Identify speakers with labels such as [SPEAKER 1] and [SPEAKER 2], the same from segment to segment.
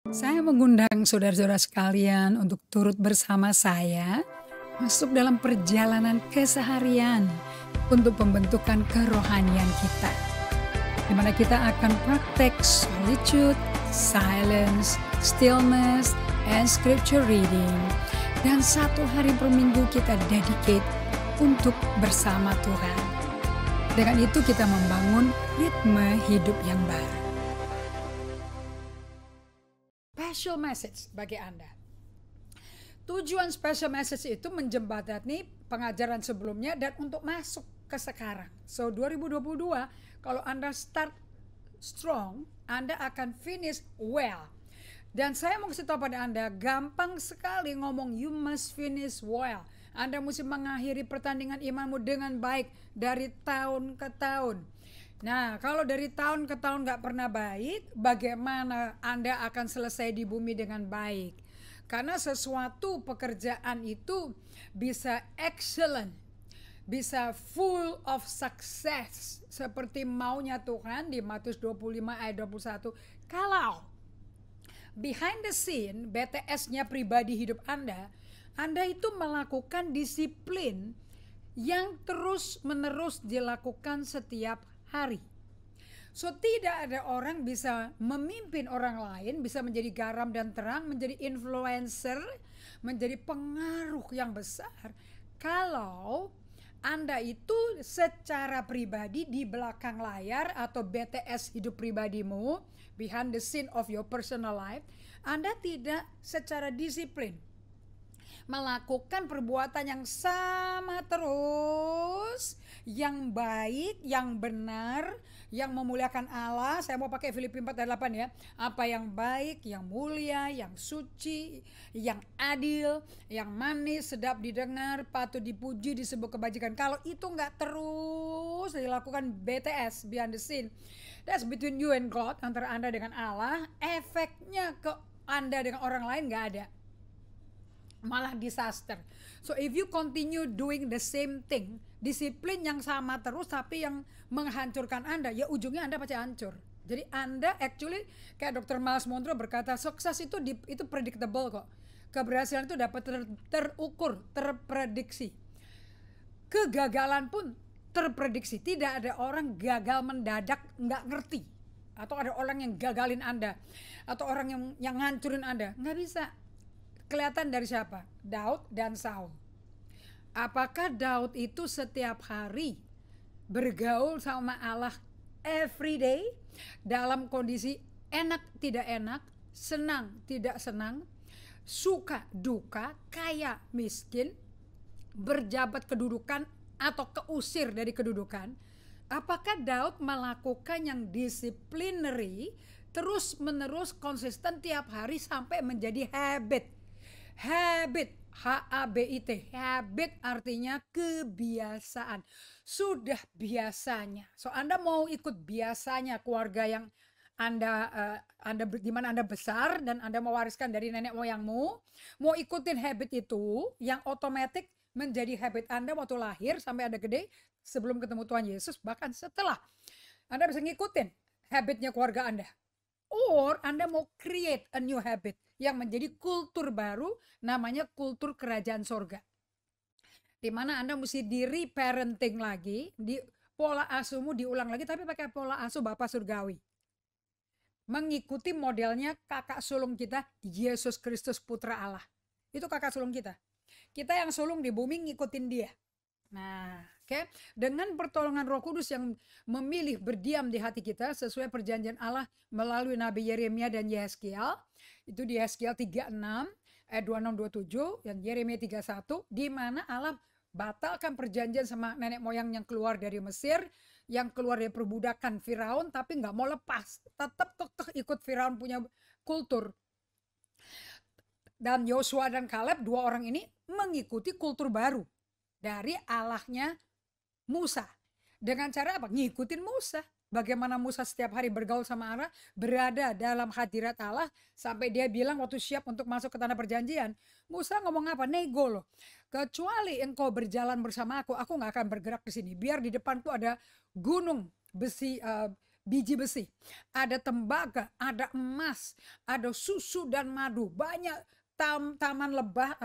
[SPEAKER 1] Saya mengundang saudara-saudara sekalian untuk turut bersama saya masuk dalam perjalanan keseharian untuk pembentukan kerohanian kita, di mana kita akan praktek solitude, silence, stillness, and scripture reading. Dan satu hari per minggu kita dedicate untuk bersama Tuhan. Dengan itu kita membangun ritme hidup yang baru. Special message bagi Anda. Tujuan special message itu menjembatani pengajaran sebelumnya dan untuk masuk ke sekarang. So 2022 kalau Anda start strong, Anda akan finish well. Dan saya mau kasih tahu pada Anda, gampang sekali ngomong you must finish well. Anda mesti mengakhiri pertandingan imanmu dengan baik dari tahun ke tahun. Nah, kalau dari tahun ke tahun gak pernah baik, bagaimana Anda akan selesai di bumi dengan baik? Karena sesuatu pekerjaan itu bisa excellent, bisa full of success, seperti maunya Tuhan di Matius 25 ayat 21. Kalau behind the scene, BTS-nya pribadi hidup Anda itu melakukan disiplin yang terus-menerus dilakukan setiap hari. So tidak ada orang bisa memimpin orang lain, bisa menjadi garam dan terang, menjadi influencer, menjadi pengaruh yang besar kalau Anda itu secara pribadi di belakang layar atau BTS hidup pribadimu, behind the scene of your personal life, Anda tidak secara disiplin melakukan perbuatan yang sama terus, yang baik, yang benar, yang memuliakan Allah. Saya mau pakai Filipi 4:8 ya. Apa yang baik, yang mulia, yang suci, yang adil, yang manis, sedap didengar, patut dipuji, disebut kebajikan. Kalau itu nggak terus dilakukan BTS, behind the scene, that's between you and God, antara Anda dengan Allah, efeknya ke Anda dengan orang lain nggak ada. Malah disaster. So if you continue doing the same thing, disiplin yang sama terus tapi yang menghancurkan Anda, ya ujungnya Anda pasti hancur. Jadi Anda actually kayak Dr. Miles Monroe berkata, sukses itu predictable kok. Keberhasilan itu dapat terukur, terprediksi. Kegagalan pun terprediksi. Tidak ada orang gagal mendadak nggak ngerti, atau ada orang yang gagalin Anda, atau orang yang ngancurin Anda. Nggak bisa. Kelihatan dari siapa? Daud dan Saul. Apakah Daud itu setiap hari bergaul sama Allah every day dalam kondisi enak tidak enak, senang tidak senang, suka duka, kaya miskin, berjabat kedudukan atau keusir dari kedudukan? Apakah Daud melakukan yang disciplinary, terus menerus konsisten tiap hari sampai menjadi habit? Habit, H-A-B-I-T, habit artinya kebiasaan. Sudah biasanya. So Anda mau ikut biasanya keluarga yang di mana Anda besar dan Anda mewariskan dari nenek moyangmu, mau ikutin habit itu yang otomatis menjadi habit Anda waktu lahir sampai Anda gede, sebelum ketemu Tuhan Yesus, bahkan setelah. Anda bisa ngikutin habitnya keluarga Anda. Or Anda mau create a new habit yang menjadi kultur baru, namanya kultur kerajaan sorga. Di mana Anda mesti di reparenting lagi, di pola asuhmu diulang lagi, tapi pakai pola asuh Bapa Surgawi. Mengikuti modelnya kakak sulung kita, Yesus Kristus Putra Allah. Itu kakak sulung kita. Kita yang sulung di bumi ngikutin dia. Nah, dengan pertolongan Roh Kudus yang memilih berdiam di hati kita sesuai perjanjian Allah melalui Nabi Yeremia dan Yehezkiel, itu di Yehezkiel 36 ayat 26-27, dan Yeremia 31, di mana Allah batalkan perjanjian sama nenek moyang yang keluar dari Mesir, yang keluar dari perbudakan Firaun, tapi nggak mau lepas, tetap ikut Firaun punya kultur. Dan Yosua dan Kaleb, dua orang ini mengikuti kultur baru dari Allahnya Musa. Dengan cara apa? Ngikutin Musa. Bagaimana Musa setiap hari bergaul sama Allah, berada dalam hadirat Allah, sampai dia bilang waktu siap untuk masuk ke tanah perjanjian. Musa ngomong apa? Nego loh. Kecuali engkau berjalan bersama aku gak akan bergerak di sini. Biar di depan tuh ada gunung besi biji besi, ada tembaga, ada emas, ada susu dan madu, banyak taman lebah,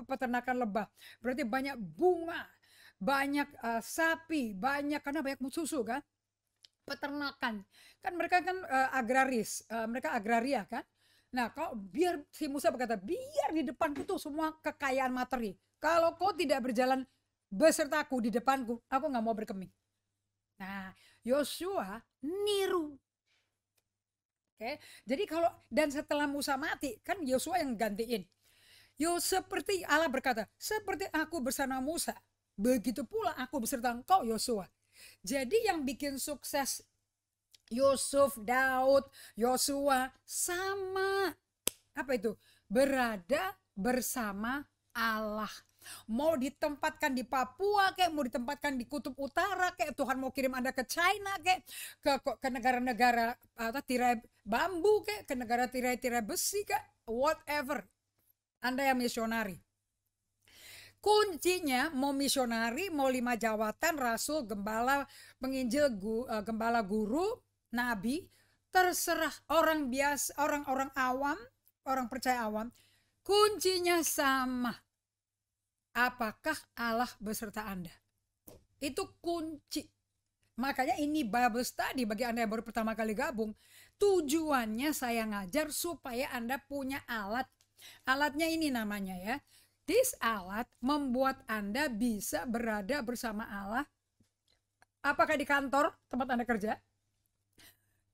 [SPEAKER 1] peternakan lebah. Berarti banyak bunga, banyak sapi, banyak karena banyak susu kan. Peternakan kan mereka kan agraris, mereka agraria kan. Nah, kalau biar si Musa berkata, biar di depanku tuh semua kekayaan materi. Kalau kau tidak berjalan besertaku di depanku, aku nggak mau berkemih. Nah, Yosua niru. Oke, jadi kalau dan setelah Musa mati, kan Yosua yang gantiin. Seperti Allah berkata, seperti aku bersama Musa, begitu pula aku beserta engkau Yosua. Jadi yang bikin sukses Yusuf, Daud, Yosua sama apa itu? Berada bersama Allah. Mau ditempatkan di Papua kayak, mau ditempatkan di Kutub Utara kayak, Tuhan mau kirim Anda ke China kayak, ke negara-negara tirai bambu kayak, ke negara tirai-tirai besi kayak, whatever. Anda yang misionari. Kuncinya mau misionari, mau 5 jawatan, rasul, gembala, penginjil, gembala, guru, nabi, terserah orang biasa, orang-orang awam, orang percaya awam, kuncinya sama. Apakah Allah beserta Anda? Itu kunci. Makanya ini Bible Study bagi Anda yang baru pertama kali gabung. Tujuannya saya ngajar supaya Anda punya alat. Alatnya ini namanya ya. This alat membuat Anda bisa berada bersama Allah. Apakah di kantor tempat Anda kerja?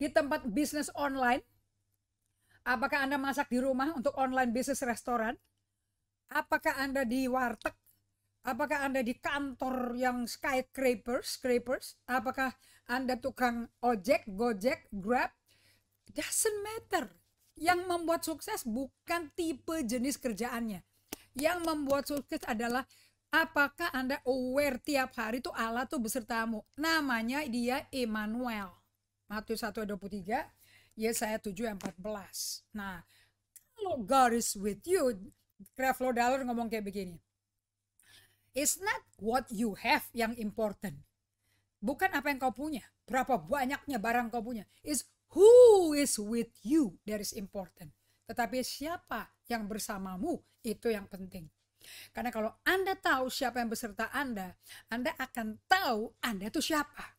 [SPEAKER 1] Di tempat bisnis online? Apakah Anda masak di rumah untuk online bisnis restoran? Apakah Anda di warteg? Apakah Anda di kantor yang skyscrapers? Apakah Anda tukang ojek, Gojek, Grab? Doesn't matter. Yang membuat sukses bukan tipe jenis kerjaannya. Yang membuat sukses adalah apakah Anda aware tiap hari tuh Allah tuh besertamu. Namanya dia Emmanuel. Matius 1:23, Yesaya 7:14. Nah, kalau God is with you, Creflo Dollar ngomong kayak begini. It's not what you have yang important. Bukan apa yang kau punya, berapa banyaknya barang kau punya. It's who is with you that is important. Tetapi siapa yang bersamamu itu yang penting. Karena kalau Anda tahu siapa yang beserta Anda akan tahu Anda itu siapa.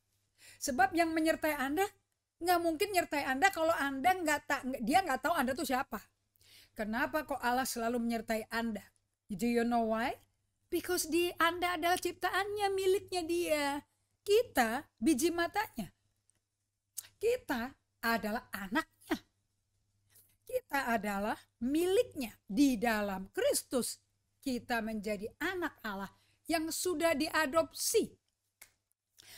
[SPEAKER 1] Sebab yang menyertai Anda nggak mungkin menyertai Anda kalau Anda dia nggak tahu Anda itu siapa. Kenapa kok Allah selalu menyertai Anda? Do you know why? Because Anda adalah ciptaannya, miliknya dia. Kita biji matanya. Kita adalah anaknya. Kita adalah miliknya. Di dalam Kristus kita menjadi anak Allah yang sudah diadopsi.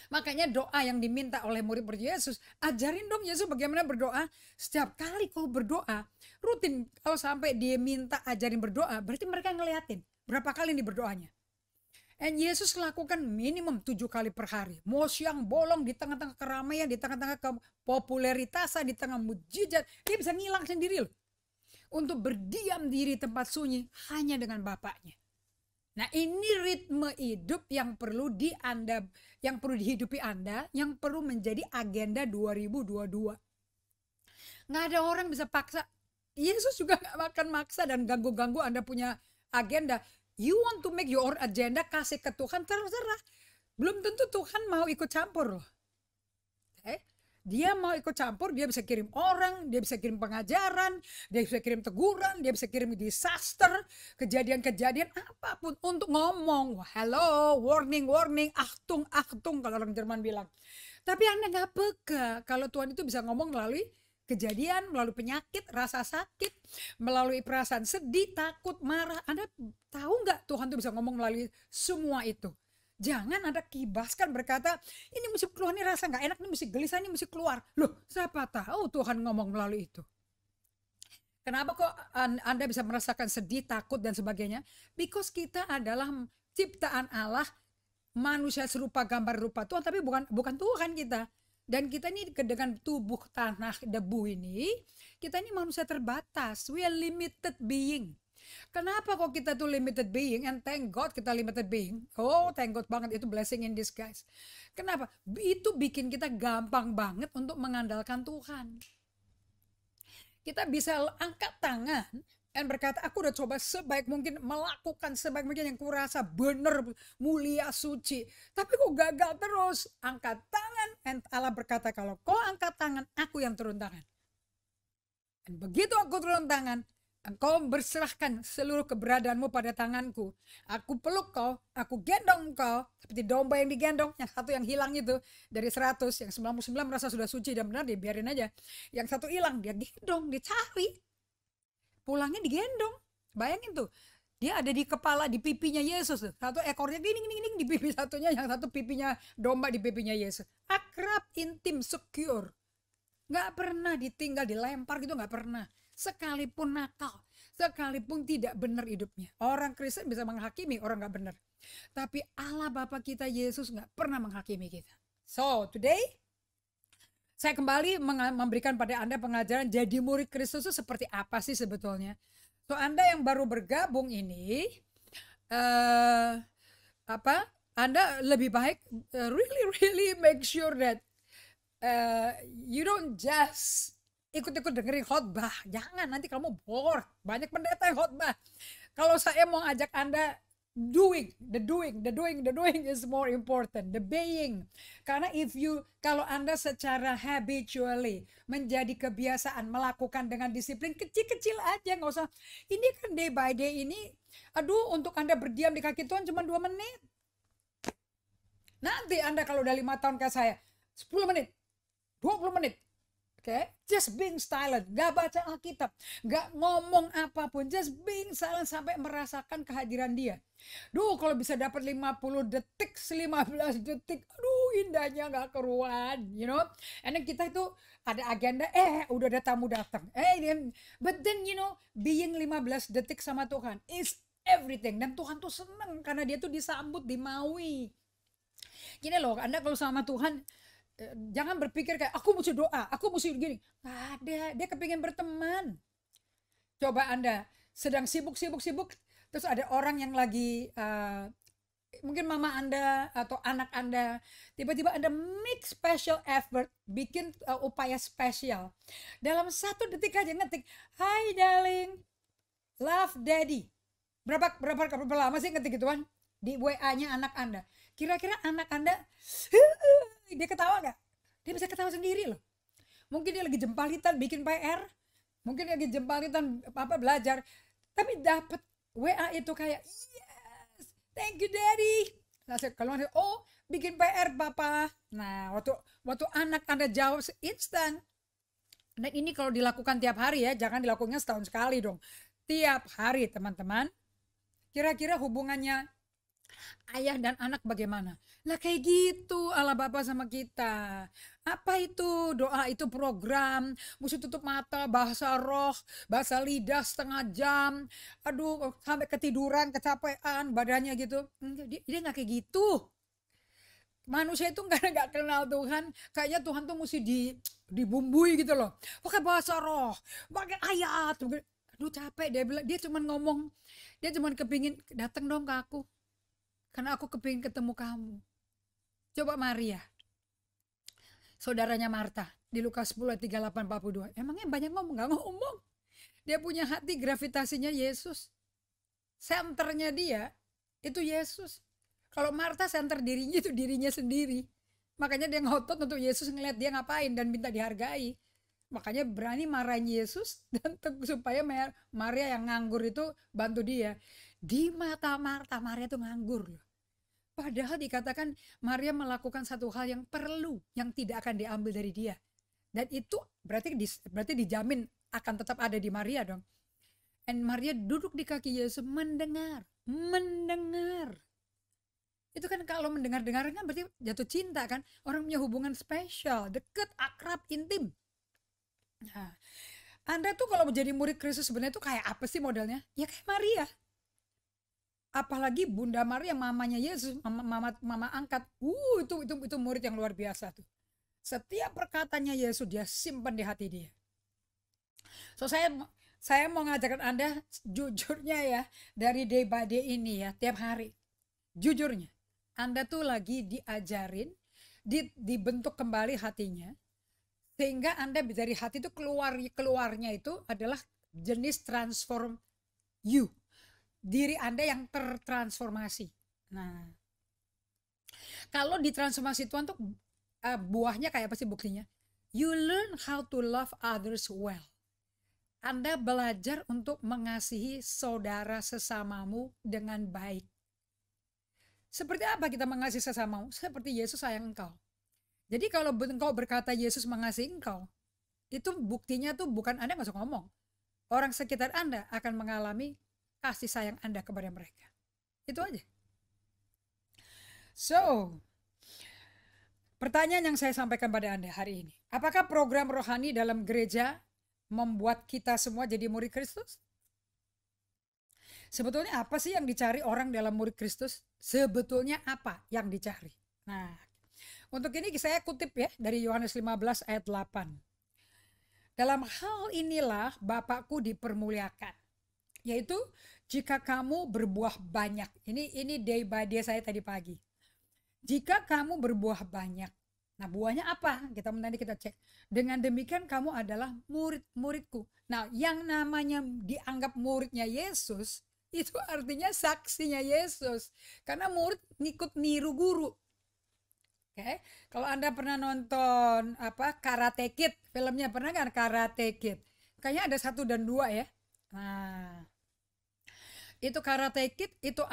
[SPEAKER 1] Makanya doa yang diminta oleh murid-murid Yesus, ajarin dong Yesus bagaimana berdoa. Setiap kali kau berdoa, rutin kalau sampai dia minta ajarin berdoa, berarti mereka ngeliatin berapa kali nih berdoanya. And Yesus lakukan minimum 7 kali per hari. Mau siang bolong, di tengah-tengah keramaian, di tengah-tengah kepopuleritasan, di tengah mujizat, dia bisa ngilang sendiri loh. Untuk berdiam diri tempat sunyi hanya dengan Bapaknya. Nah, ini ritme hidup yang perlu dihidupi Anda, yang perlu menjadi agenda 2022. Nggak ada orang bisa paksa. Yesus juga nggak akan maksa dan ganggu-ganggu Anda punya agenda. You want to make your agenda, kasih ke Tuhan, terserah. Belum tentu Tuhan mau ikut campur loh. Dia mau ikut campur, dia bisa kirim orang, dia bisa kirim pengajaran, dia bisa kirim teguran, dia bisa kirim disaster, kejadian-kejadian apapun untuk ngomong. Hello, warning, Achtung, kalau orang Jerman bilang. Tapi Anda nggak peka kalau Tuhan itu bisa ngomong melalui kejadian, melalui penyakit, rasa sakit, melalui perasaan sedih, takut, marah. Anda tahu nggak Tuhan itu bisa ngomong melalui semua itu? Jangan Anda kibaskan berkata, ini mesti keluar, nih rasa nggak enak, ini mesti gelisah, ini mesti keluar. Loh, siapa tahu Tuhan ngomong melalui itu. Kenapa kok Anda bisa merasakan sedih, takut, dan sebagainya? Because kita adalah ciptaan Allah, manusia serupa gambar rupa Tuhan, tapi bukan Tuhan kita. Dan kita ini dengan tubuh tanah debu ini, kita ini manusia terbatas. We are limited being. Kenapa kok kita tuh limited being, and thank God kita limited being. Oh, thank God banget, itu blessing in disguise. Kenapa? Itu bikin kita gampang banget untuk mengandalkan Tuhan. Kita bisa angkat tangan dan berkata, aku udah coba sebaik mungkin, melakukan sebaik mungkin yang kurasa benar, mulia, suci. Tapi kok gagal terus. Angkat tangan, dan Allah berkata, kalau kau angkat tangan, aku yang turun tangan. Dan begitu aku turun tangan, engkau berserahkan seluruh keberadaanmu pada tanganku. Aku peluk kau, aku gendong kau. Seperti domba yang digendong, yang satu yang hilang itu dari 100, yang 99 merasa sudah suci dan benar, dia biarin aja. Yang satu hilang, dia gendong, dia cari. Pulangnya digendong. Bayangin tuh, dia ada di kepala, di pipinya Yesus. Satu ekornya gini di pipi satunya, yang satu pipinya domba di pipinya Yesus. Akrab, intim, secure. Gak pernah ditinggal, dilempar gitu, gak pernah. Sekalipun nakal, sekalipun tidak benar hidupnya. Orang Kristen bisa menghakimi orang gak benar. Tapi Allah Bapa kita Yesus gak pernah menghakimi kita. So today, saya kembali memberikan pada Anda pengajaran jadi murid Kristus itu seperti apa sih sebetulnya. So Anda yang baru bergabung ini, Anda lebih baik really make sure that you don't just ikut-ikut dengerin khotbah. Jangan, nanti kamu bored. Banyak pendeta yang khotbah. Kalau saya mau ajak Anda the doing is more important. The being. Karena kalau Anda secara habitually menjadi kebiasaan melakukan dengan disiplin kecil-kecil aja, nggak usah. Ini kan day by day ini, untuk Anda berdiam di kaki Tuhan cuma 2 menit. Nanti Anda kalau udah 5 tahun kayak saya, 10 menit, 20 menit. Okay? Just being silent, gak baca Alkitab, gak ngomong apapun, just being silent sampai merasakan kehadiran dia. Kalau bisa dapat 50 detik, 15 detik, indahnya gak keruan, you know. And then kita itu ada agenda, udah ada tamu datang, but then you know, being 15 detik sama Tuhan is everything. Dan Tuhan tuh seneng karena dia tuh disambut, dimaui. Gini loh, Anda kalau sama Tuhan, jangan berpikir kayak aku mesti doa, aku mesti gini. Nggak ada, dia kepingin berteman. Coba Anda sedang sibuk, terus ada orang yang lagi, mungkin mama Anda atau anak Anda, tiba-tiba Anda make special effort, bikin upaya spesial. Dalam 1 detik aja ngetik, "Hi darling, love daddy." Berapa lama sih ngetik gituan di WA-nya anak Anda? Kira-kira anak Anda dia ketawa gak? Dia bisa ketawa sendiri loh. Mungkin dia lagi jempalitan bikin PR, mungkin dia lagi jempalitan belajar, tapi dapat WA itu kayak yes, thank you daddy. Nah, kalau bikin PR papa. Nah, waktu anak Anda jawab instan. Dan ini kalau dilakukan tiap hari ya, jangan dilakukannya setahun sekali dong. Tiap hari teman-teman. Kira-kira hubungannya ayah dan anak bagaimana? Lah kayak gitu Allah Bapa sama kita. Apa itu? Doa itu program, mesti tutup mata, bahasa roh, bahasa lidah setengah jam. Sampai ketiduran, kecapean, badannya gitu. Dia gak kayak gitu. Manusia itu gak kenal Tuhan, kayaknya Tuhan tuh mesti dibumbui gitu loh. Pakai bahasa roh, pakai ayat. Capek, dia cuma ngomong, dia cuma kepingin datang dong ke aku. Karena aku kepingin ketemu kamu. Coba Maria, saudaranya Marta, di Lukas 10 ayat 38-42. Emangnya banyak ngomong? Gak ngomong. Dia punya hati, gravitasinya Yesus. Senternya dia, itu Yesus. Kalau Marta senter dirinya itu dirinya sendiri. Makanya dia ngotot untuk Yesus ngeliat dia ngapain dan minta dihargai. Makanya berani marahin Yesus dan supaya Maria yang nganggur itu bantu dia. Di mata Marta, Maria tuh nganggur loh. Padahal dikatakan Maria melakukan satu hal yang perlu, yang tidak akan diambil dari dia. Dan itu berarti dijamin akan tetap ada di Maria dong. Dan Maria duduk di kaki Yesus mendengar. Itu kan kalau mendengar-dengar kan berarti jatuh cinta kan. Orang punya hubungan spesial, dekat, akrab, intim. Nah, Anda tuh kalau menjadi murid Kristus sebenarnya tuh kayak apa sih modelnya? Ya kayak Maria. Apalagi Bunda Maria, mamanya Yesus, mama angkat. Itu murid yang luar biasa tuh. Setiap perkataannya Yesus dia simpan di hati dia. So saya saya mau ngajarkan Anda jujurnya ya, dari day by day ini ya, tiap hari. Jujurnya, Anda tuh lagi diajarin, dibentuk kembali hatinya, sehingga Anda dari hati itu keluarnya itu adalah jenis transform you. Diri Anda yang tertransformasi. Nah, kalau ditransformasi Tuhan tuh buahnya kayak apa sih buktinya? You learn how to love others well. Anda belajar untuk mengasihi saudara sesamamu dengan baik. Seperti apa kita mengasihi sesamamu? Seperti Yesus sayang engkau. Jadi kalau engkau berkata Yesus mengasihi engkau, itu buktinya tuh bukan Anda nggak usah ngomong. Orang sekitar Anda akan mengalami kasih sayang Anda kepada mereka. Itu aja. So, pertanyaan yang saya sampaikan pada Anda hari ini. Apakah program rohani dalam gereja membuat kita semua jadi murid Kristus? Sebetulnya apa sih yang dicari orang dalam murid Kristus? Sebetulnya apa yang dicari? Nah, untuk ini saya kutip ya dari Yohanes 15 ayat 8. Dalam hal inilah Bapakku dipermuliakan, yaitu jika kamu berbuah banyak. Ini day by day saya tadi pagi. Jika kamu berbuah banyak. Nah, buahnya apa? Nanti kita cek. Dengan demikian kamu adalah murid-muridku. Nah, yang namanya dianggap muridnya Yesus, itu artinya saksinya Yesus. Karena murid ngikut niru guru. Oke, kalau Anda pernah nonton Karate Kid, filmnya pernah kan Karate Kid? Kayaknya ada 1 dan 2 ya. Nah, itu Karate Kid itu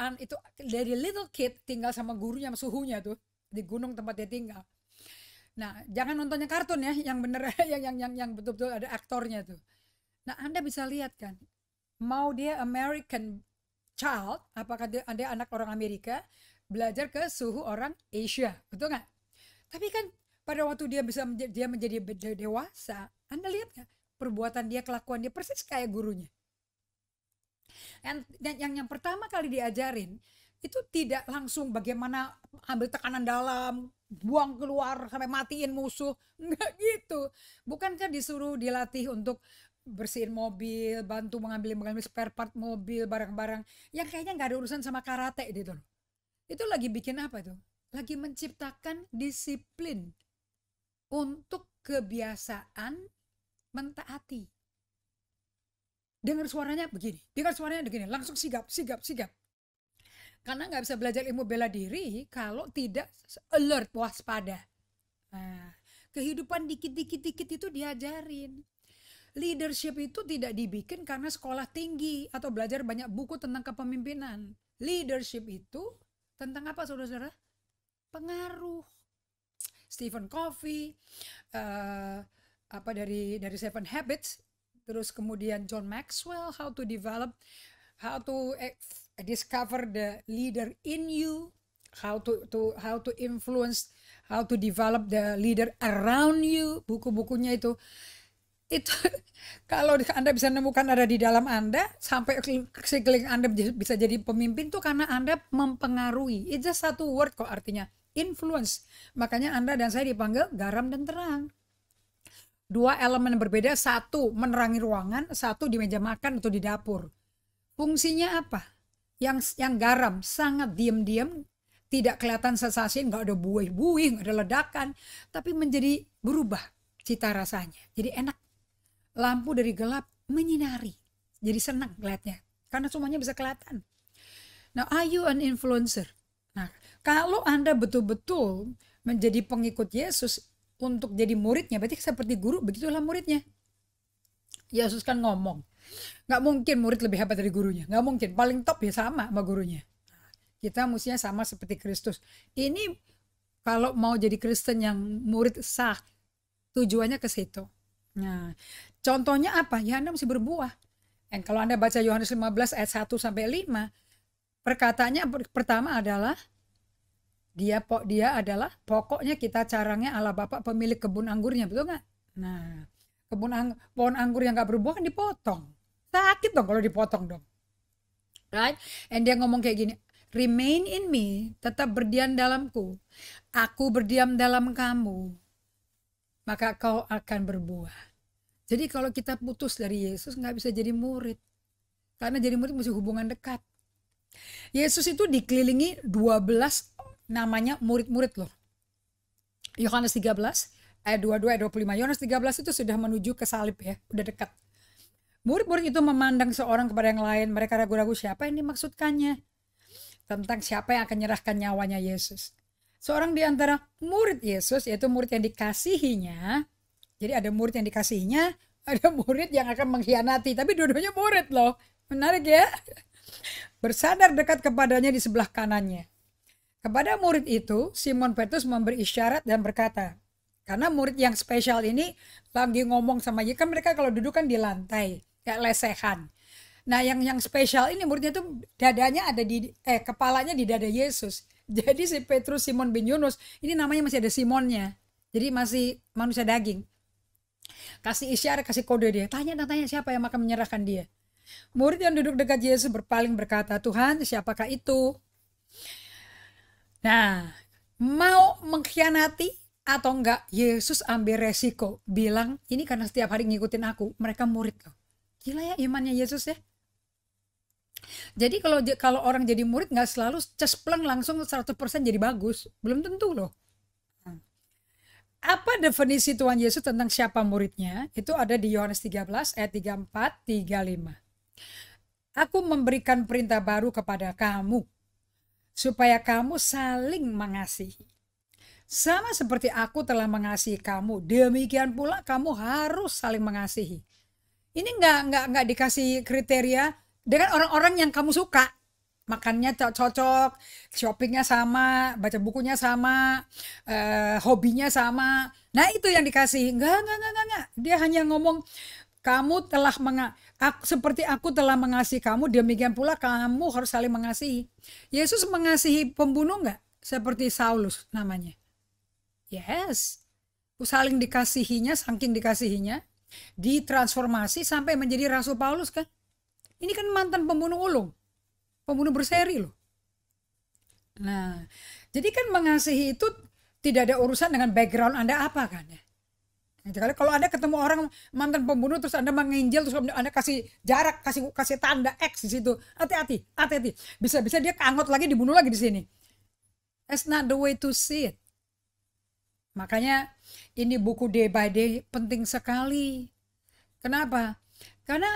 [SPEAKER 1] dari little kid tinggal sama gurunya, sama suhunya tuh di gunung tempat dia tinggal. Nah, jangan nontonnya kartun ya, yang bener yang betul-betul ada aktornya tuh. Nah, Anda bisa lihat kan, mau dia American child, apakah dia anak orang Amerika, belajar ke suhu orang Asia, betul nggak? Tapi kan pada waktu dia menjadi dewasa, Anda lihat nggak perbuatan dia, kelakuan dia persis kayak gurunya. Yang pertama kali diajarin itu tidak langsung bagaimana ambil tekanan dalam, buang keluar sampai matiin musuh, enggak gitu. Bukankah disuruh dilatih untuk bersihin mobil, bantu mengambil spare part mobil, barang-barang yang kayaknya nggak ada urusan sama karate gitu loh. Itu lagi bikin apa tuh? Lagi menciptakan disiplin untuk kebiasaan mentaati. Dengar suaranya begini, langsung sigap. Karena nggak bisa belajar ilmu bela diri kalau tidak alert, waspada. Nah, kehidupan dikit itu diajarin. Leadership itu tidak dibikin karena sekolah tinggi atau belajar banyak buku tentang kepemimpinan. Leadership itu tentang apa, saudara-saudara? Pengaruh. Stephen Covey, dari Seven Habits, terus kemudian John Maxwell, how to discover the leader in you, how to influence, how to develop the leader around you. Buku-bukunya itu kalau Anda bisa nemukan ada di dalam Anda, sampai sekeliling Anda bisa jadi pemimpin tuh karena Anda mempengaruhi. It's just satu word kok artinya, influence. Makanya Anda dan saya dipanggil garam dan terang. 2 elemen berbeda, satu menerangi ruangan, satu di meja makan atau di dapur. Fungsinya apa? Yang garam sangat diam-diam, tidak kelihatan sensasi, nggak ada buih-buih, nggak ada ledakan, tapi menjadi berubah cita rasanya. Jadi enak. Lampu dari gelap menyinari. Jadi senang lihatnya. Karena semuanya bisa kelihatan. Now, are you an influencer? Nah, kalau Anda betul-betul menjadi pengikut Yesus untuk jadi muridnya, berarti seperti guru, begitulah muridnya. Yesus kan ngomong, nggak mungkin murid lebih hebat dari gurunya, nggak mungkin. Paling top ya sama gurunya. Kita mestinya sama seperti Kristus. Ini kalau mau jadi Kristen yang murid sah, tujuannya ke situ. Nah, contohnya apa? Ya Anda mesti berbuah. Dan kalau Anda baca Yohanes 15 ayat 1 sampai 5, perkataannya pertama adalah dia adalah pokoknya kita caranya Allah Bapa pemilik kebun anggurnya, betul nggak? Nah, pohon anggur yang nggak berbuah kan dipotong. Sakit dong kalau dipotong dong. Right? And dia ngomong kayak gini, remain in me, tetap berdiam dalamku. Aku berdiam dalam kamu, maka kau akan berbuah. Jadi kalau kita putus dari Yesus nggak bisa jadi murid. Karena jadi murid mesti hubungan dekat. Yesus itu dikelilingi 12 namanya murid-murid loh. Yohanes 13 ayat 22 ayat 25. Yohanes 13 itu sudah menuju ke salib ya, udah dekat. Murid-murid itu memandang seorang kepada yang lain, mereka ragu-ragu siapa yang dimaksudkannya. Tentang siapa yang akan menyerahkan nyawanya Yesus. Seorang di antara murid Yesus, yaitu murid yang dikasihinya. Jadi ada murid yang dikasihinya, ada murid yang akan mengkhianati. Tapi dua-duanya murid loh. Menarik ya. Bersandar dekat kepadanya di sebelah kanannya. Kepada murid itu, Simon Petrus memberi isyarat dan berkata, karena murid yang spesial ini lagi ngomong sama Yesus, kan mereka kalau duduk kan di lantai, kayak lesehan. Nah yang spesial ini muridnya tuh dadanya ada di, kepalanya di dada Yesus. Jadi si Petrus, Simon bin Yunus, ini namanya masih ada Simonnya. Jadi masih manusia daging. Kasih isyarat, kasih kode dia. Tanya siapa yang akan menyerahkan dia. Murid yang duduk dekat Yesus berpaling berkata, Tuhan siapakah itu? Nah, mau mengkhianati atau enggak, Yesus ambil resiko. Bilang, ini karena setiap hari ngikutin aku. Mereka murid loh. Gila ya imannya Yesus ya. Jadi kalau orang jadi murid nggak selalu cespleng langsung 100% jadi bagus. Belum tentu loh. Apa definisi Tuhan Yesus tentang siapa muridnya? Itu ada di Yohanes 13 ayat 34, 35. Aku memberikan perintah baru kepada kamu, supaya kamu saling mengasihi. Sama seperti aku telah mengasihi kamu, demikian pula kamu harus saling mengasihi. Ini nggak dikasih kriteria dengan orang-orang yang kamu suka. Makannya cocok, shoppingnya sama, baca bukunya sama, hobinya sama. Nah itu yang dikasih. Enggak. Dia hanya ngomong, kamu telah seperti aku telah mengasihi kamu, demikian pula kamu harus saling mengasihi. Yesus mengasihi pembunuh enggak? Seperti Saulus namanya. Yes. Saling dikasihinya, saking dikasihinya, ditransformasi sampai menjadi Rasul Paulus kan. Ini kan mantan pembunuh ulung. Pembunuh berseri loh. Nah, jadi kan mengasihi itu tidak ada urusan dengan background Anda apa kan ya. Jadi kalau Anda ketemu orang mantan pembunuh terus Anda menginjil terus Anda kasih jarak, kasih tanda X di situ. Hati-hati. Bisa-bisa dia keanggot lagi, dibunuh lagi di sini. That's not the way to see it. Makanya ini buku Day by Day penting sekali. Kenapa? Karena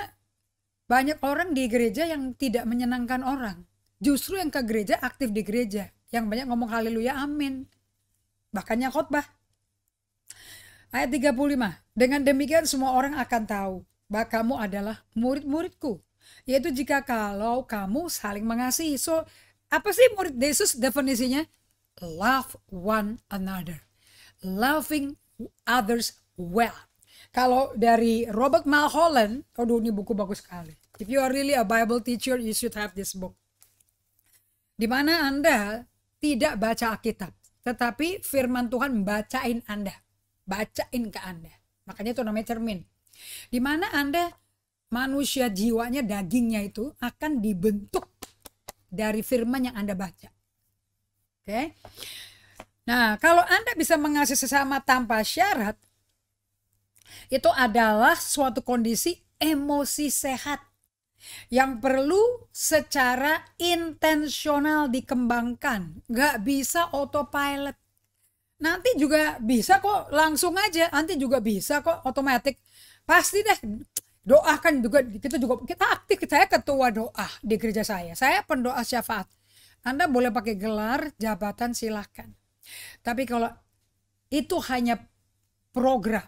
[SPEAKER 1] banyak orang di gereja yang tidak menyenangkan orang. Justru yang ke gereja aktif di gereja. Yang banyak ngomong haleluya amin. Bahkannya khotbah. Ayat 35. Dengan demikian semua orang akan tahu bahwa kamu adalah murid-muridku. Yaitu jika kalau kamu saling mengasihi. So apa sih murid Yesus definisinya? Love one another. Loving others well. Kalau dari Robert Mulholland, aduh ini buku bagus sekali. If you are really a Bible teacher, you should have this book. Di mana Anda tidak baca Alkitab, tetapi firman Tuhan bacain Anda, bacain ke Anda. Makanya itu namanya cermin. Di mana Anda manusia jiwanya, dagingnya itu akan dibentuk dari firman yang Anda baca. Oke. Nah, kalau Anda bisa mengasihi sesama tanpa syarat, itu adalah suatu kondisi emosi sehat yang perlu secara intensional dikembangkan. Nggak bisa autopilot. Nanti juga bisa kok langsung aja. Nanti juga bisa kok otomatis. Pasti deh. Doakan juga kita aktif. Saya ketua doa di gereja saya. Saya pendoa syafaat. Anda boleh pakai gelar jabatan silahkan. Tapi kalau itu hanya program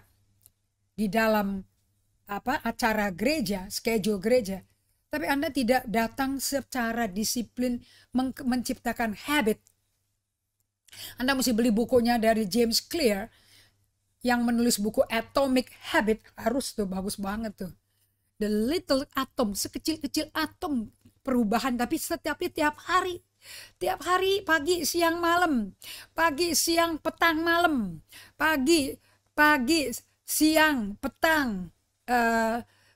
[SPEAKER 1] di dalam acara gereja, schedule gereja, tapi Anda tidak datang secara disiplin menciptakan habit. Anda mesti beli bukunya dari James Clear yang menulis buku Atomic Habit, harus tuh, bagus banget tuh. The little atom, sekecil-kecil atom perubahan, tapi tiap hari. Tiap hari, pagi, siang, malam. Pagi, siang, petang, malam. Pagi, siang, petang,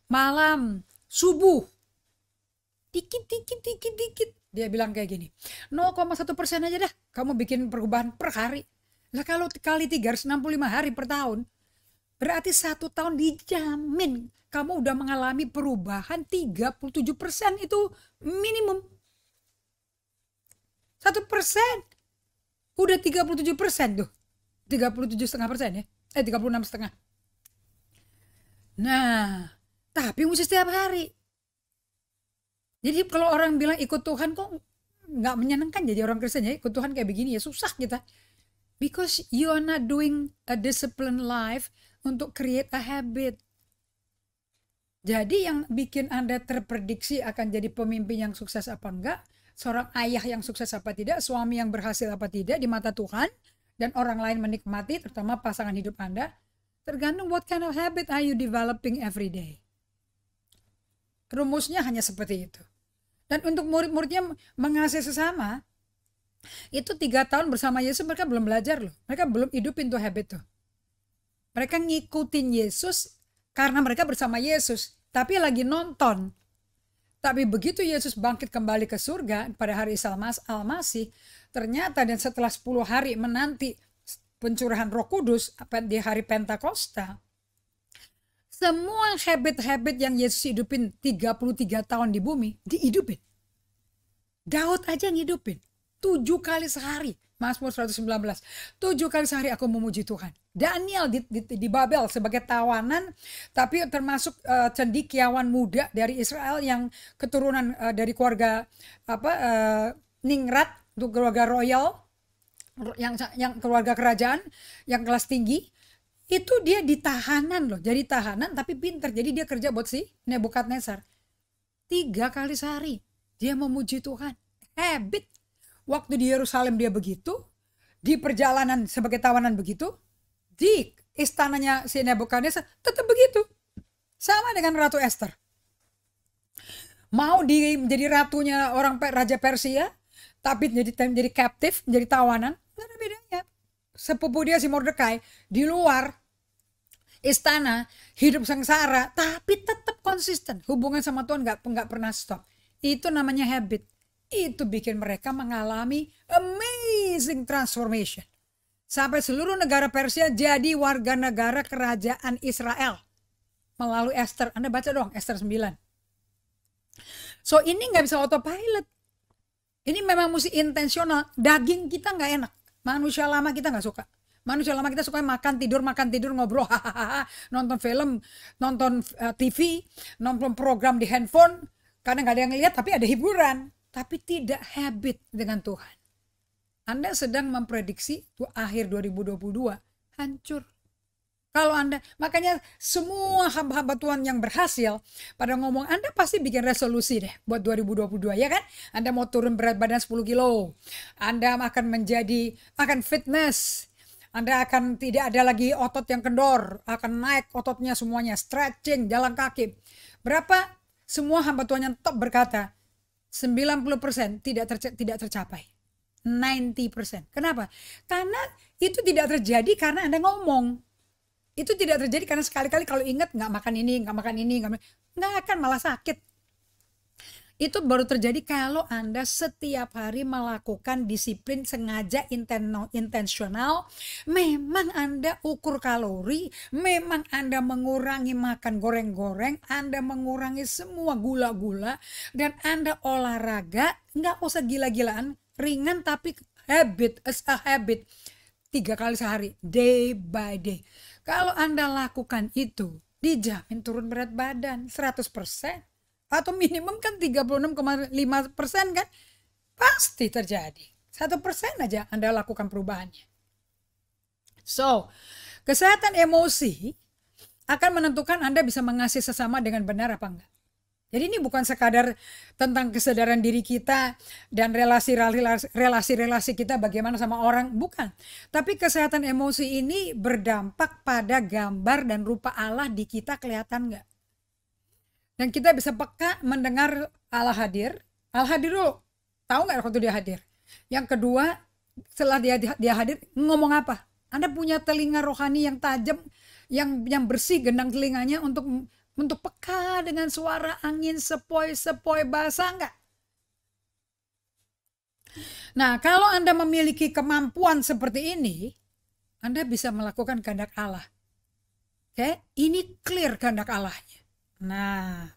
[SPEAKER 1] malam, subuh. Dikit. Dia bilang kayak gini, 0,1% aja dah kamu bikin perubahan per hari. Lah kalau kali 365 hari per tahun, Berarti 1 tahun dijamin kamu udah mengalami perubahan 37% itu minimum. 1% udah 37% tuh. 37,5% ya. 36,5. Nah, tapi mesti setiap hari. Jadi kalau orang bilang ikut Tuhan kok nggak menyenangkan jadi orang Kristen ya, ikut Tuhan kayak begini ya susah kita. Because you are not doing a disciplined life untuk create a habit. Jadi yang bikin Anda terprediksi akan jadi pemimpin yang sukses apa enggak, seorang ayah yang sukses apa tidak, suami yang berhasil apa tidak di mata Tuhan, dan orang lain menikmati, terutama pasangan hidup Anda, tergantung what kind of habit are you developing every day. Rumusnya hanya seperti itu. Dan untuk murid-muridnya mengasihi sesama, itu 3 tahun bersama Yesus mereka belum belajar loh. Mereka belum hidupin tuh habit tuh. Mereka ngikutin Yesus karena mereka bersama Yesus. Tapi lagi nonton. Tapi begitu Yesus bangkit kembali ke surga pada hari Isa Al-Masih, ternyata dan setelah 10 hari menanti pencurahan Roh Kudus di hari Pentakosta, semua habit-habit yang Yesus hidupin 33 tahun di bumi, dihidupin. Daud aja ngidupin. 7 kali sehari. Mazmur 119. 7 kali sehari aku memuji Tuhan. Daniel di Babel sebagai tawanan, tapi termasuk cendekiawan muda dari Israel yang keturunan dari keluarga Ningrat, untuk keluarga royal, yang keluarga kerajaan, yang kelas tinggi. Itu dia ditahanan loh, jadi tahanan tapi pinter. Jadi dia kerja buat si Nebukadnezar. 3 kali sehari dia memuji Tuhan. Habit. Waktu di Yerusalem dia begitu, di perjalanan sebagai tawanan begitu, di istananya si Nebukadnezar tetap begitu. Sama dengan Ratu Esther. Mau menjadi ratunya orang Raja Persia, tapi jadi captive, jadi tawanan, nggak ada bedanya. Sepupu dia si Mordekai di luar istana hidup sengsara, tapi tetap konsisten. Hubungan sama Tuhan nggak pernah stop. Itu namanya habit. Itu bikin mereka mengalami amazing transformation. Sampai seluruh negara Persia jadi warga negara kerajaan Israel. Melalui Esther. Anda baca dong Esther 9. So ini nggak bisa autopilot. Ini memang mesti intensional. Daging kita nggak enak. Manusia lama kita nggak suka. Manusia lama kita suka makan tidur, ngobrol, hahaha, nonton film, nonton TV, nonton program di handphone. Karena nggak ada yang lihat, tapi ada hiburan. Tapi tidak habit dengan Tuhan. Anda sedang memprediksi tuh akhir 2022 hancur. Kalau Anda, makanya semua hamba-hamba Tuhan yang berhasil pada ngomong, Anda pasti bikin resolusi deh buat 2022 ya kan? Anda mau turun berat badan 10 kilo. Anda akan fitness. Anda akan tidak ada lagi otot yang kendor, akan naik ototnya semuanya, stretching, jalan kaki. Berapa semua hamba Tuhan yang top berkata, 90% tidak tercapai. 90%. Kenapa? Karena itu tidak terjadi karena Anda ngomong. Itu tidak terjadi karena sekali-kali kalau ingat nggak makan ini, nggak akan malah sakit. Itu baru terjadi kalau Anda setiap hari melakukan disiplin sengaja intensional. Memang Anda ukur kalori, memang Anda mengurangi makan goreng-goreng, Anda mengurangi semua gula-gula, dan Anda olahraga, nggak usah gila-gilaan, ringan tapi habit, as a habit. 3 kali sehari, day by day. Kalau Anda lakukan itu, dijamin turun berat badan 100%. Atau minimum kan 36,5% kan. Pasti terjadi. 1% aja Anda lakukan perubahannya. So, kesehatan emosi akan menentukan Anda bisa mengasihi sesama dengan benar apa enggak. Jadi ini bukan sekadar tentang kesadaran diri kita dan relasi-relasi kita bagaimana sama orang, bukan. Tapi kesehatan emosi ini berdampak pada gambar dan rupa Allah di kita kelihatan nggak? Dan kita bisa peka mendengar Allah hadir. Allah hadir dulu, tahu nggak waktu dia hadir? Yang kedua, setelah dia hadir ngomong apa? Anda punya telinga rohani yang tajam, yang bersih gendang telinganya untuk peka dengan suara angin sepoi-sepoi basah enggak? Nah, kalau Anda memiliki kemampuan seperti ini, Anda bisa melakukan kehendak Allah. Oke, ini clear kehendak Allahnya. Nah,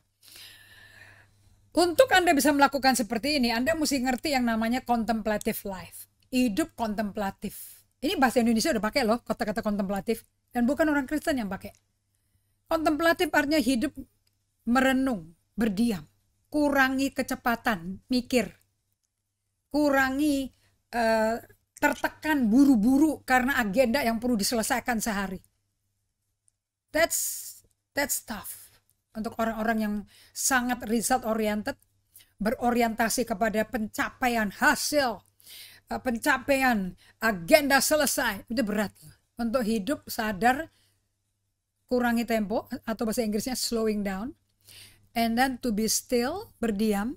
[SPEAKER 1] untuk Anda bisa melakukan seperti ini, Anda mesti ngerti yang namanya contemplative life. Hidup kontemplatif. Ini bahasa Indonesia udah pakai loh, kata-kata kontemplatif. Dan bukan orang Kristen yang pakai. Kontemplatif artinya hidup merenung, berdiam. Kurangi kecepatan, mikir. Kurangi tertekan buru-buru karena agenda yang perlu diselesaikan sehari. That's tough untuk orang-orang yang sangat result oriented, berorientasi kepada pencapaian hasil, pencapaian agenda selesai. Itu berat untuk hidup sadar, kurangi tempo atau bahasa Inggrisnya slowing down, and then to be still, berdiam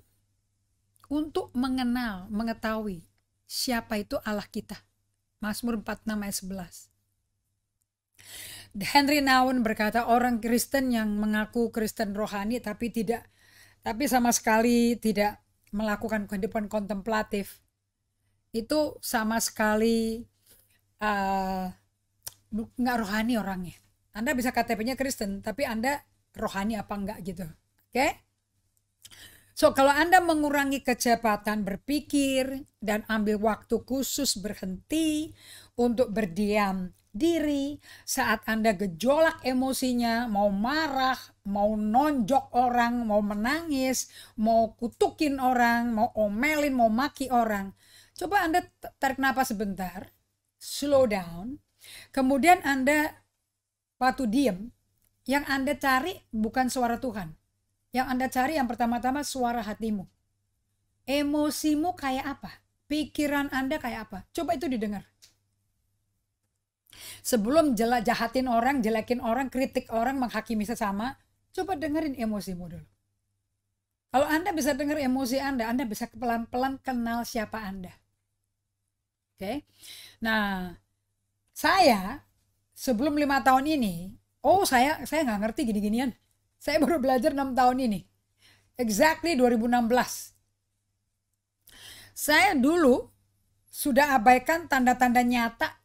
[SPEAKER 1] untuk mengenal, mengetahui siapa itu Allah kita. Mazmur 46 ayat 11. Henry Nouwen berkata, orang Kristen yang mengaku Kristen rohani tapi sama sekali tidak melakukan kehidupan kontemplatif, itu sama sekali nggak rohani orangnya. Anda bisa KTP-nya Kristen, tapi Anda rohani apa enggak gitu. Oke? So, kalau Anda mengurangi kecepatan berpikir dan ambil waktu khusus berhenti untuk berdiam diri saat Anda gejolak emosinya, mau marah, mau nonjok orang, mau menangis, mau kutukin orang, mau omelin, mau maki orang. Coba Anda tarik napas sebentar, slow down, kemudian Anda waktu diam, yang Anda cari bukan suara Tuhan. Yang Anda cari yang pertama-tama suara hatimu. Emosimu kayak apa? Pikiran Anda kayak apa? Coba itu didengar. Sebelum jahatin orang, jelekin orang, kritik orang, menghakimi sesama, coba dengerin emosimu dulu. Kalau Anda bisa dengar emosi Anda bisa pelan-pelan kenal siapa Anda. Oke? Nah, saya sebelum 5 tahun ini, saya nggak ngerti gini-ginian. Saya baru belajar 6 tahun ini. Exactly 2016. Saya dulu sudah abaikan tanda-tanda nyata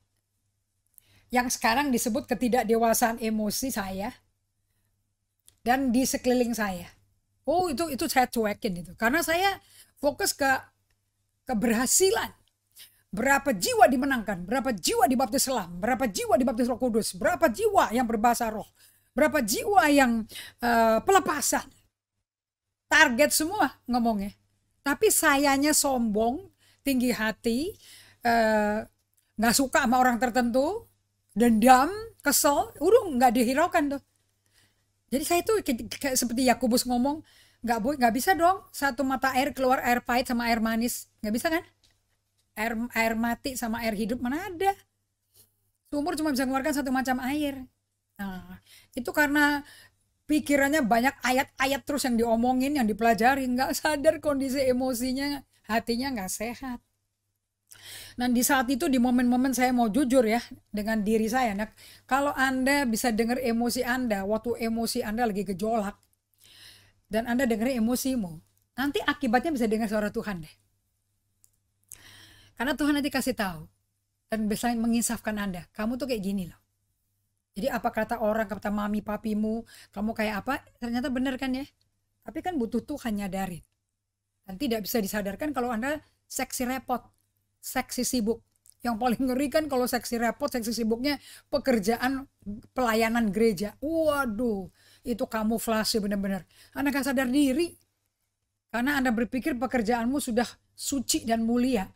[SPEAKER 1] yang sekarang disebut ketidakdewasaan emosi saya dan di sekeliling saya. Itu saya cuekin itu. Karena saya fokus ke keberhasilan. Berapa jiwa dimenangkan, berapa jiwa dibaptis Islam, berapa jiwa dibaptis Roh Kudus, berapa jiwa yang berbahasa roh. Berapa jiwa yang pelepasan. Target semua ngomongnya. Tapi sayanya sombong, tinggi hati, gak suka sama orang tertentu, dendam, kesel, udah gak dihiraukan tuh. Jadi saya tuh kayak seperti Yakobus ngomong, gak bisa dong satu mata air keluar air pahit sama air manis. Gak bisa kan? Air mati sama air hidup mana ada. Sumur cuma bisa mengeluarkan satu macam air. Nah, itu karena pikirannya banyak ayat-ayat terus yang diomongin, yang dipelajari, nggak sadar kondisi emosinya, hatinya nggak sehat. Nah, di saat itu, di momen-momen saya mau jujur ya dengan diri saya, nah, kalau Anda bisa dengar emosi Anda, waktu emosi Anda lagi gejolak, dan Anda dengar emosimu, nanti akibatnya bisa dengar suara Tuhan deh. Karena Tuhan nanti kasih tahu, dan bisa menginsafkan Anda, kamu tuh kayak gini loh. Jadi apa kata orang, kata mami papimu, kamu kayak apa, ternyata benar kan ya. Tapi kan butuh Tuhan nyadarin. Dan tidak bisa disadarkan kalau Anda seksi repot, seksi sibuk. Yang paling ngeri kan kalau seksi repot, seksi sibuknya pekerjaan pelayanan gereja. Waduh, itu kamuflase benar-benar. Anda gak sadar diri. Karena Anda berpikir pekerjaanmu sudah suci dan mulia.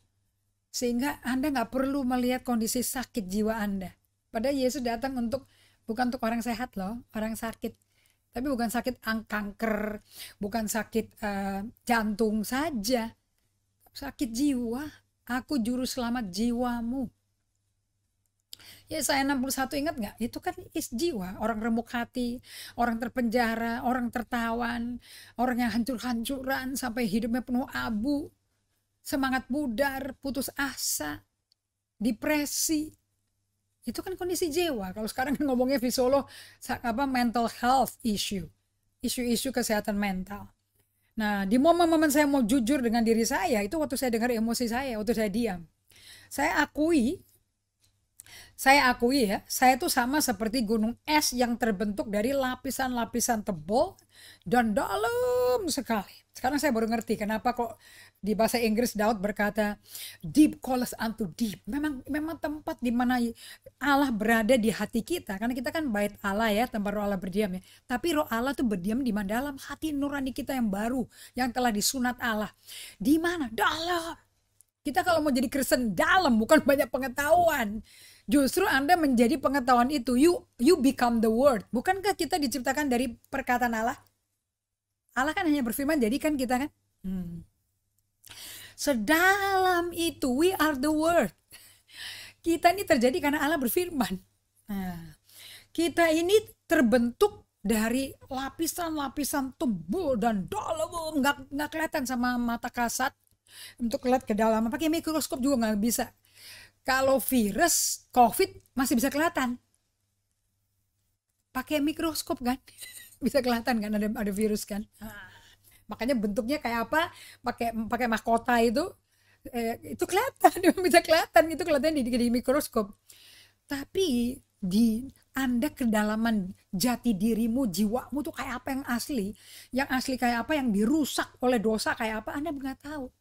[SPEAKER 1] Sehingga Anda gak perlu melihat kondisi sakit jiwa Anda. Padahal Yesus datang bukan untuk orang sehat loh, orang sakit. Tapi bukan sakit kanker, bukan sakit jantung saja. Sakit jiwa. Aku juru selamat jiwamu. Yesaya 61 ingat gak? Itu kan jiwa. Orang remuk hati, orang terpenjara, orang tertawan, orang yang hancur-hancuran sampai hidupnya penuh abu. Semangat pudar, putus asa, depresi. Itu kan kondisi jiwa. Kalau sekarang ngomongnya Visolo mental health issue. Isu-isu kesehatan mental. Nah, di momen-momen saya mau jujur dengan diri saya, itu waktu saya dengar emosi saya, waktu saya diam. Saya akui Saya akui ya, saya tuh sama seperti gunung es yang terbentuk dari lapisan-lapisan tebal dan dalam sekali. Sekarang saya baru ngerti kenapa kok di bahasa Inggris Daud berkata deep calls unto deep. Memang tempat di mana Allah berada di hati kita, karena kita kan bait Allah ya, tempat roh Allah berdiam ya. Tapi roh Allah tuh berdiam di mana? Dalam hati nurani kita yang baru, yang telah disunat Allah. Di mana? Dalam. Kita kalau mau jadi Kristen dalam, bukan banyak pengetahuan. Justru Anda menjadi pengetahuan itu. You become the word. Bukankah kita diciptakan dari perkataan Allah? Allah kan hanya berfirman, jadi kan kita kan. Sedalam itu, we are the word. Kita ini terjadi karena Allah berfirman. Nah, kita ini terbentuk dari lapisan-lapisan tebal dan dalam, nggak kelihatan sama mata kasat. Untuk lihat ke dalam, pakai mikroskop juga nggak bisa. Kalau virus COVID masih bisa kelihatan, pakai mikroskop kan, bisa kelihatan kan ada virus kan. Makanya bentuknya kayak apa, pakai mahkota itu kelihatan, bisa kelihatan, itu kelihatan di mikroskop. Tapi di Anda kedalaman jati dirimu, jiwamu tuh kayak apa yang asli kayak apa, yang dirusak oleh dosa kayak apa, Anda nggak tahu.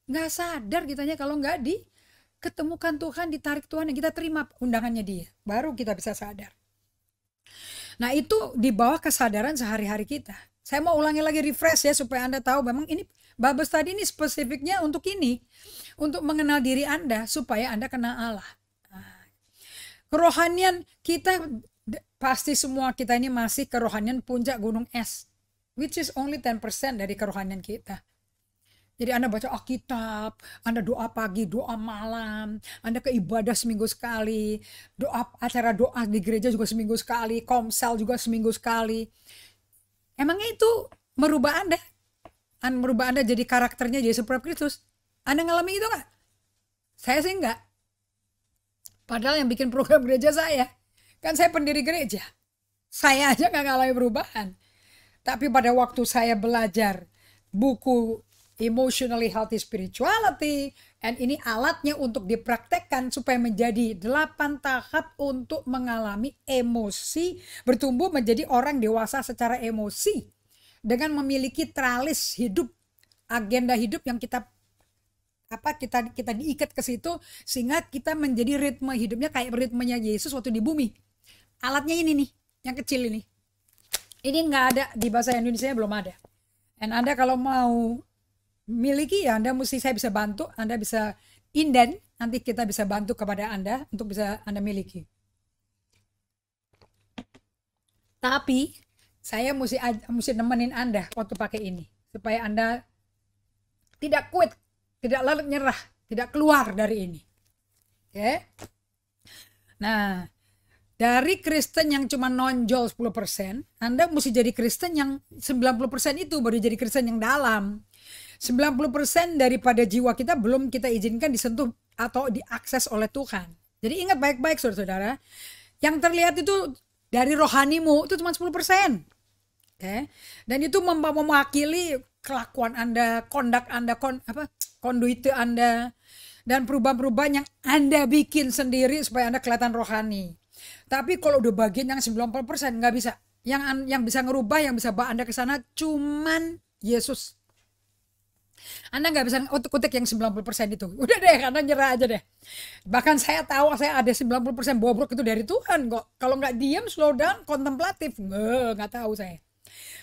[SPEAKER 1] Nggak sadar kitanya kalau nggak diketemukan Tuhan, ditarik Tuhan, yang kita terima undangannya dia, baru kita bisa sadar. Nah itu di bawah kesadaran sehari-hari kita. Saya mau ulangi lagi, refresh ya, supaya Anda tahu memang ini Babes tadi ini spesifiknya untuk ini, untuk mengenal diri Anda supaya Anda kenal Allah. Kerohanian kita, pasti semua kita ini masih kerohanian puncak gunung es, which is only 10% dari kerohanian kita. Jadi Anda baca Alkitab, Anda doa pagi, doa malam, Anda ke ibadah seminggu sekali, acara doa di gereja juga seminggu sekali, komsel juga seminggu sekali. Emangnya itu merubah Anda? Merubah Anda jadi karakternya jadi seperti Kristus? Anda ngalami itu nggak? Saya sih nggak. Padahal yang bikin program gereja saya, kan saya pendiri gereja. Saya aja nggak ngalami perubahan. Tapi pada waktu saya belajar buku Emotionally Healthy Spirituality, and ini alatnya untuk dipraktekkan supaya menjadi 8 tahap untuk mengalami emosi, bertumbuh menjadi orang dewasa secara emosi dengan memiliki tralis hidup, agenda hidup yang kita diikat ke situ sehingga kita menjadi ritme hidupnya kayak ritmenya Yesus waktu di bumi. Alatnya ini nih, yang kecil ini. Ini nggak ada di bahasa Indonesia, belum ada. Dan Anda kalau mau miliki ya, saya bisa bantu, Anda bisa inden, nanti kita bisa bantu kepada Anda untuk bisa Anda miliki. Tapi saya mesti nemenin Anda waktu pakai ini supaya Anda tidak quit, tidak lalu nyerah, tidak keluar dari ini. Oke. Nah, dari Kristen yang cuma nonjol 10%, Anda mesti jadi Kristen yang 90% itu baru jadi Kristen yang dalam. 90% daripada jiwa kita belum kita izinkan disentuh atau diakses oleh Tuhan. Jadi ingat baik-baik saudara-saudara, yang terlihat itu dari rohanimu itu cuma 10%. Okay? Dan itu mewakili kelakuan Anda, kondak Anda, konduite Anda, dan perubahan-perubahan yang Anda bikin sendiri supaya Anda kelihatan rohani. Tapi kalau udah bagian yang 90% nggak bisa. Yang bisa ngerubah, yang bisa bawa Anda ke sana cuman Yesus. Anda nggak bisa utik-utik yang 90% itu. Udah deh, karena nyerah aja deh. Bahkan saya tahu saya ada 90% bobrok itu dari Tuhan kok. Kalau nggak diam, slow down, kontemplatif, nggak tahu saya.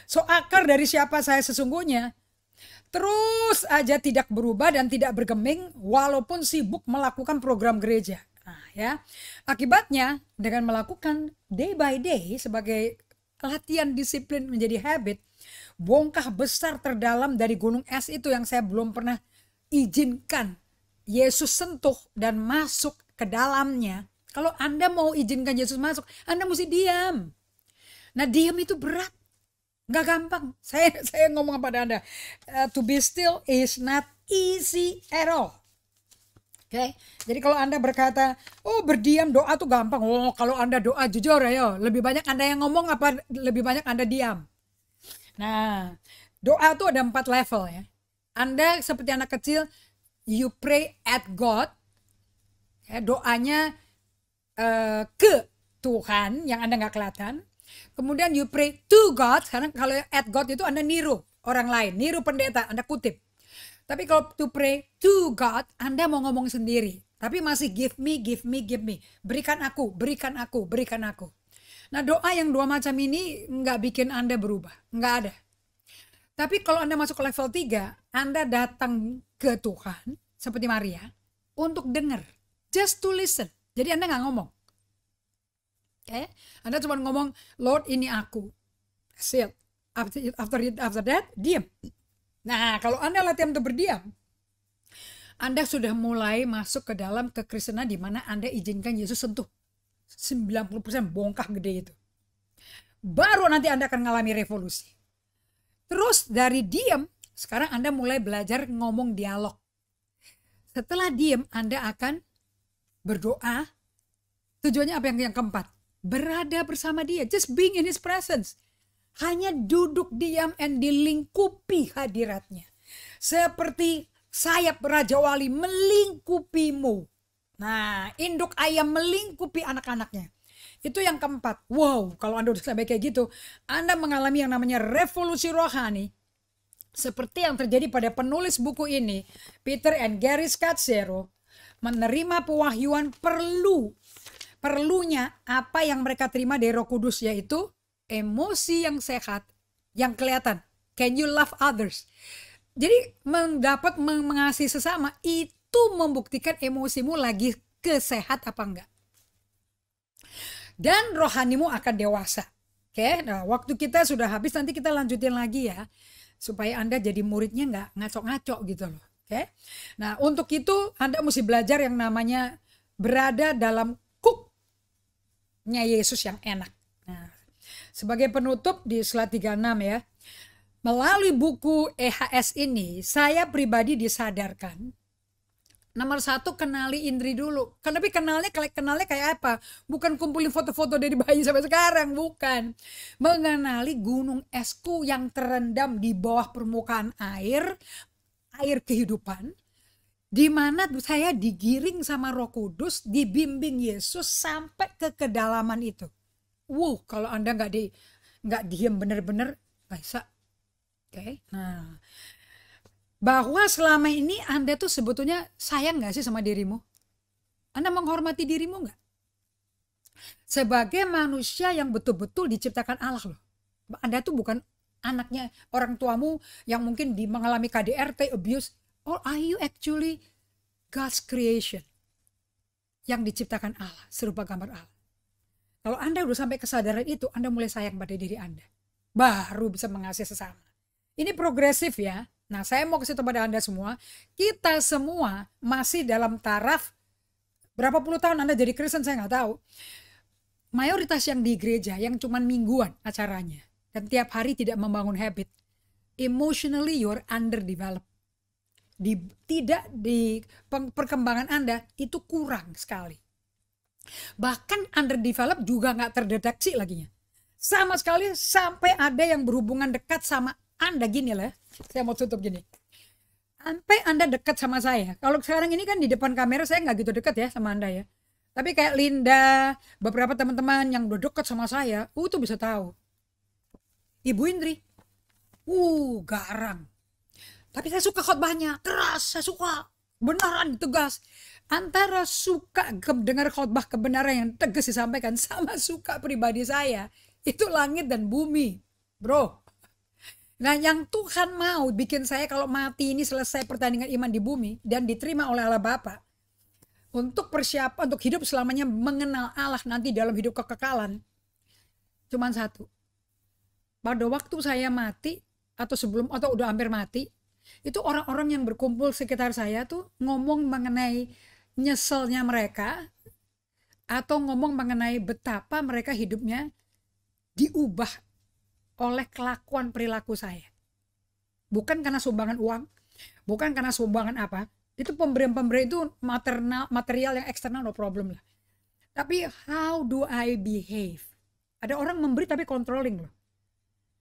[SPEAKER 1] So akar dari siapa saya sesungguhnya terus aja tidak berubah dan tidak bergeming walaupun sibuk melakukan program gereja. Nah, ya. Akibatnya dengan melakukan day by day sebagai latihan disiplin menjadi habit, bongkah besar terdalam dari gunung es itu yang saya belum pernah izinkan Yesus sentuh dan masuk ke dalamnya. Kalau Anda mau izinkan Yesus masuk, Anda mesti diam. Nah, diam itu berat, nggak gampang. Saya ngomong kepada Anda, to be still is not easy at all. Okay? Jadi kalau Anda berkata, oh berdiam doa tuh gampang. Oh kalau Anda doa jujur ayo, lebih banyak Anda yang ngomong apa lebih banyak Anda diam? Nah, doa tuh ada 4 level ya. Anda seperti anak kecil, you pray at God. Ya, doanya ke Tuhan yang Anda nggak kelihatan. Kemudian you pray to God, karena kalau at God itu Anda niru orang lain, niru pendeta, Anda kutip. Tapi kalau to pray to God, Anda mau ngomong sendiri. Tapi masih give me, give me, give me. Berikan aku, berikan aku, berikan aku. Nah, doa yang dua macam ini nggak bikin Anda berubah. Nggak ada. Tapi kalau Anda masuk ke level 3, Anda datang ke Tuhan, seperti Maria, untuk dengar. Just to listen. Jadi Anda nggak ngomong. Oke? Anda cuma ngomong, Lord ini aku. That's it. After that, diam. Nah, kalau Anda latihan untuk berdiam, Anda sudah mulai masuk ke dalam kekristenan di mana Anda izinkan Yesus sentuh 90% bongkah gede itu. Baru nanti Anda akan mengalami revolusi. Terus dari diam, sekarang Anda mulai belajar ngomong dialog. Setelah diam, Anda akan berdoa. Tujuannya apa yang keempat? Berada bersama dia. Just being in his presence. Hanya duduk diam and dilingkupi hadiratnya. Seperti sayap Raja Wali melingkupimu. Nah, induk ayam melingkupi anak-anaknya. Itu yang keempat. Wow, kalau Anda udah sampai kayak gitu, Anda mengalami yang namanya revolusi rohani. Seperti yang terjadi pada penulis buku ini, Peter and Gary Scazzero, menerima pewahyuan perlunya apa yang mereka terima dari Roh Kudus, yaitu emosi yang sehat, yang kelihatan. Can you love others? Jadi mendapat mengasihi sesama itu membuktikan emosimu lagi kesehat apa enggak. Dan rohanimu akan dewasa. Oke, nah waktu kita sudah habis, nanti kita lanjutin lagi ya. Supaya Anda jadi muridnya nggak ngaco-ngaco gitu loh. Oke, nah untuk itu Anda mesti belajar yang namanya berada dalam cooknya Yesus yang enak. Nah, sebagai penutup di slide 36 ya. Melalui buku EHS ini, saya pribadi disadarkan. Nomor 1, kenali Indri dulu. Tapi kenalnya kayak apa? Bukan kumpulin foto-foto dari bayi sampai sekarang, bukan. Mengenali gunung esku yang terendam di bawah permukaan air kehidupan, di mana saya digiring sama Roh Kudus, dibimbing Yesus sampai ke kedalaman itu. Kalau Anda nggak diem bener-bener, nggak bisa. Oke. Nah, bahwa selama ini Anda tuh sebetulnya sayang nggak sih sama dirimu? Anda menghormati dirimu nggak? Sebagai manusia yang betul-betul diciptakan Allah loh. Anda tuh bukan anaknya orang tuamu yang mungkin mengalami KDRT, abuse. Or are you actually God's creation yang diciptakan Allah, serupa gambar Allah? Kalau Anda udah sampai kesadaran itu, Anda mulai sayang pada diri Anda. Baru bisa mengasihi sesama. Ini progresif ya. Nah, saya mau kasih tahu pada Anda semua, kita semua masih dalam taraf berapa puluh tahun Anda jadi Kristen, saya nggak tahu. Mayoritas yang di gereja yang cuman mingguan acaranya dan tiap hari tidak membangun habit, emotionally you're underdeveloped. Perkembangan Anda itu kurang sekali. Bahkan underdeveloped juga nggak terdeteksi laginya. Sama sekali sampai ada yang berhubungan dekat sama Anda gini lah. Saya mau tutup gini. Sampai Anda dekat sama saya. Kalau sekarang ini kan di depan kamera saya nggak gitu dekat ya sama Anda ya. Tapi kayak Linda, beberapa teman-teman yang udah dekat sama saya, tuh bisa tahu. Ibu Indri, garang. Tapi saya suka khotbahnya, keras, saya suka. Benaran, tegas. Antara suka dengar khotbah kebenaran yang tegas disampaikan sama suka pribadi saya, itu langit dan bumi, bro. Nah, yang Tuhan mau bikin saya kalau mati ini selesai pertandingan iman di bumi dan diterima oleh Allah Bapa untuk persiapan untuk hidup selamanya mengenal Allah nanti dalam hidup kekekalan, cuman satu. Pada waktu saya mati atau sebelum atau udah hampir mati, itu orang-orang yang berkumpul sekitar saya tuh ngomong mengenai nyeselnya mereka atau ngomong mengenai betapa mereka hidupnya diubah oleh kelakuan perilaku saya. Bukan karena sumbangan uang, bukan karena sumbangan apa. Itu pemberian-pemberian itu material yang eksternal, no problem lah. Tapi how do I behave? Ada orang memberi tapi controlling loh.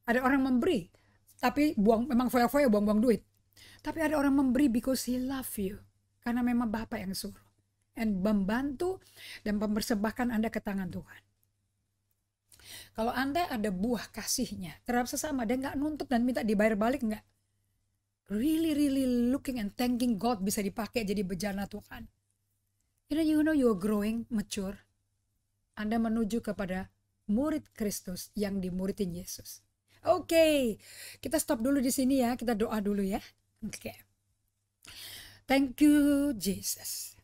[SPEAKER 1] Ada orang memberi tapi memang foya-foya buang-buang duit. Tapi ada orang memberi because he love you. Karena memang Bapak yang suruh. and membantu dan mempersembahkan Anda ke tangan Tuhan. Kalau Anda ada buah kasihnya terhadap sesama dan nggak nuntut dan minta dibayar balik, nggak. Really looking and thanking God bisa dipakai jadi bejana Tuhan. You know you're growing, mature. Anda menuju kepada murid Kristus yang dimuridin Yesus. Oke, kita stop dulu di sini ya. Kita doa dulu ya. Oke. Thank you Jesus.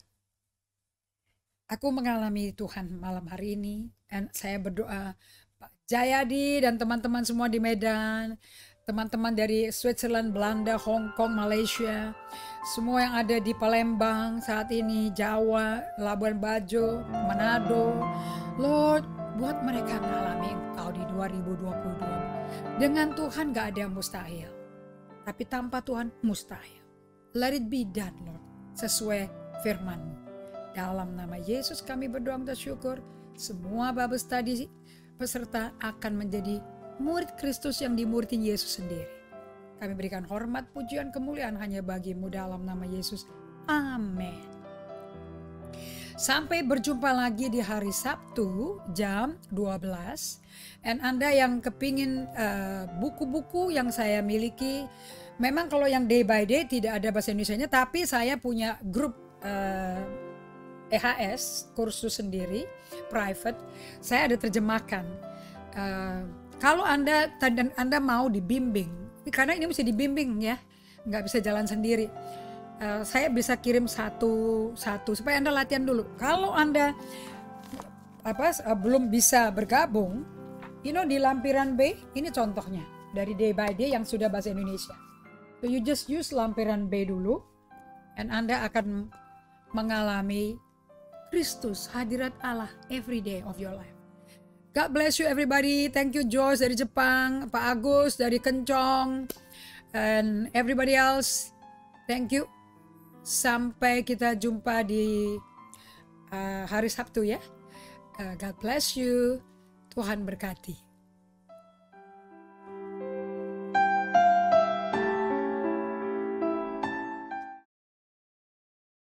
[SPEAKER 1] Aku mengalami Tuhan malam hari ini, dan saya berdoa Pak Jayadi dan teman-teman semua di Medan, teman-teman dari Switzerland, Belanda, Hong Kong, Malaysia, semua yang ada di Palembang saat ini, Jawa, Labuan Bajo, Manado. Lord, buat mereka mengalami Engkau di 2022. Dengan Tuhan gak ada yang mustahil, tapi tanpa Tuhan mustahil. Let it be done, Lord, sesuai firman-Mu. Dalam nama Yesus kami berdoa dan syukur. Semua Bible study peserta akan menjadi murid Kristus yang dimuridin Yesus sendiri. Kami berikan hormat, pujian, kemuliaan hanya bagi-Mu dalam nama Yesus. Amin. Sampai berjumpa lagi di hari Sabtu jam 12. Dan Anda yang kepingin buku-buku yang saya miliki, memang kalau yang day by day tidak ada bahasa Indonesianya, tapi saya punya grup EHS, kursus sendiri, private, saya ada terjemahkan. Kalau Anda mau dibimbing, karena ini mesti dibimbing ya, nggak bisa jalan sendiri. Saya bisa kirim satu supaya Anda latihan dulu. Kalau Anda belum bisa bergabung, di lampiran B, ini contohnya dari day by day yang sudah bahasa Indonesia. So you just use lampiran B dulu, dan Anda akan mengalami Kristus, hadirat Allah every day of your life. God bless you everybody. Thank you Joyce dari Jepang, Pak Agus dari Kencong, and everybody else. Thank you. Sampai kita jumpa di hari Sabtu ya. God bless you. Tuhan berkati.